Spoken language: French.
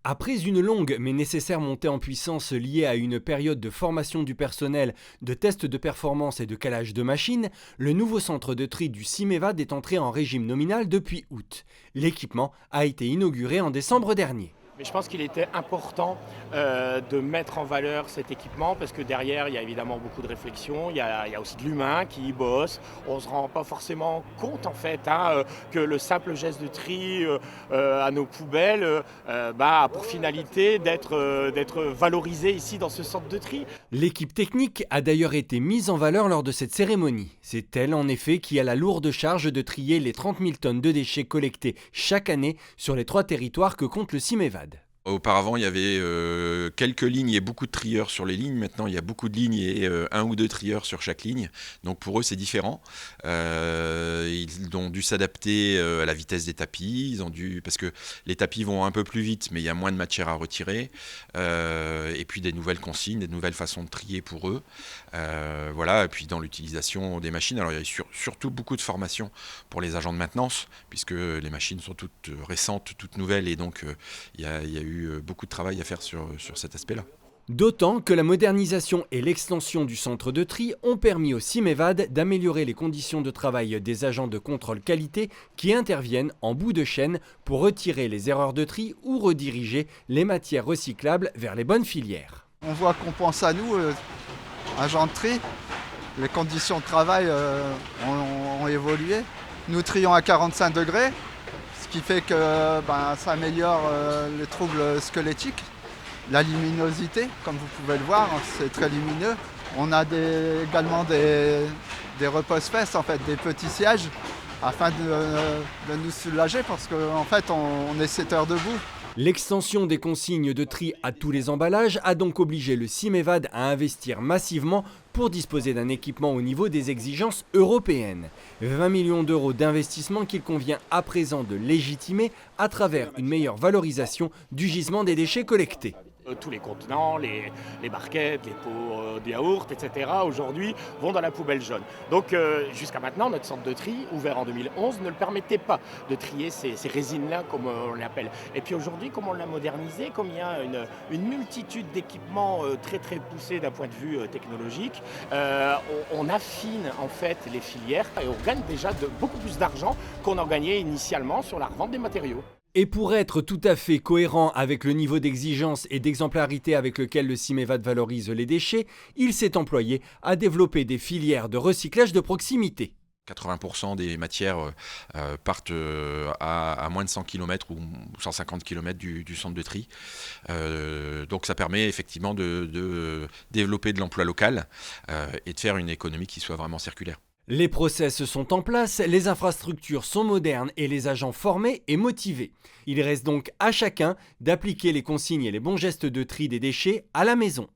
Après une longue mais nécessaire montée en puissance liée à une période de formation du personnel, de tests de performance et de calage de machines, le nouveau centre de tri du CIMEVAD est entré en régime nominal depuis août. L'équipement a été inauguré en décembre dernier. Mais je pense qu'il était important de mettre en valeur cet équipement parce que derrière, il y a évidemment beaucoup de réflexion, il y a aussi de l'humain qui y bosse. On ne se rend pas forcément compte en fait que le simple geste de tri à nos poubelles a pour finalité d'être valorisé ici dans ce centre de tri. L'équipe technique a d'ailleurs été mise en valeur lors de cette cérémonie. C'est elle en effet qui a la lourde charge de trier les 30 000 tonnes de déchets collectés chaque année sur les 3 territoires que compte le CIMEVAD. Auparavant, il y avait quelques lignes et beaucoup de trieurs sur les lignes. Maintenant, il y a beaucoup de lignes et un ou deux trieurs sur chaque ligne. Donc pour eux, c'est différent. Ils ont dû s'adapter à la vitesse des tapis. Parce que les tapis vont un peu plus vite, mais il y a moins de matière à retirer. Et puis des nouvelles consignes, des nouvelles façons de trier pour eux. Voilà. Et puis dans l'utilisation des machines, alors il y a surtout beaucoup de formation pour les agents de maintenance, puisque les machines sont toutes récentes, toutes nouvelles, et donc il y a eu beaucoup de travail à faire sur cet aspect-là. D'autant que la modernisation et l'extension du centre de tri ont permis au CIMEVAD d'améliorer les conditions de travail des agents de contrôle qualité qui interviennent en bout de chaîne pour retirer les erreurs de tri ou rediriger les matières recyclables vers les bonnes filières. On voit qu'on pense à nous, agents de tri. Les conditions de travail ont évolué. Nous trions à 45 degrés. Ce qui fait que ça améliore les troubles squelettiques, la luminosité, comme vous pouvez le voir, c'est très lumineux. On a également des repose-fesses, en fait, des petits sièges, afin de nous soulager parce qu'en fait on est 7 heures debout. L'extension des consignes de tri à tous les emballages a donc obligé le CIMEVAD à investir massivement pour disposer d'un équipement au niveau des exigences européennes. 20 millions d'euros d'investissement qu'il convient à présent de légitimer à travers une meilleure valorisation du gisement des déchets collectés. Tous les contenants, les barquettes, les pots de yaourt, etc. aujourd'hui vont dans la poubelle jaune. Donc jusqu'à maintenant, notre centre de tri, ouvert en 2011, ne le permettait pas de trier ces résines-là, comme on l'appelle. Et puis aujourd'hui, comme on l'a modernisé, comme il y a une multitude d'équipements très très poussés d'un point de vue technologique, on affine en fait les filières et on gagne déjà beaucoup plus d'argent qu'on en gagnait initialement sur la revente des matériaux. Et pour être tout à fait cohérent avec le niveau d'exigence et d'exemplarité avec lequel le CIMEVAD valorise les déchets, il s'est employé à développer des filières de recyclage de proximité. 80% des matières partent à moins de 100 km ou 150 km du centre de tri. Donc ça permet effectivement de développer de l'emploi local et de faire une économie qui soit vraiment circulaire. Les process sont en place, les infrastructures sont modernes et les agents formés et motivés. Il reste donc à chacun d'appliquer les consignes et les bons gestes de tri des déchets à la maison.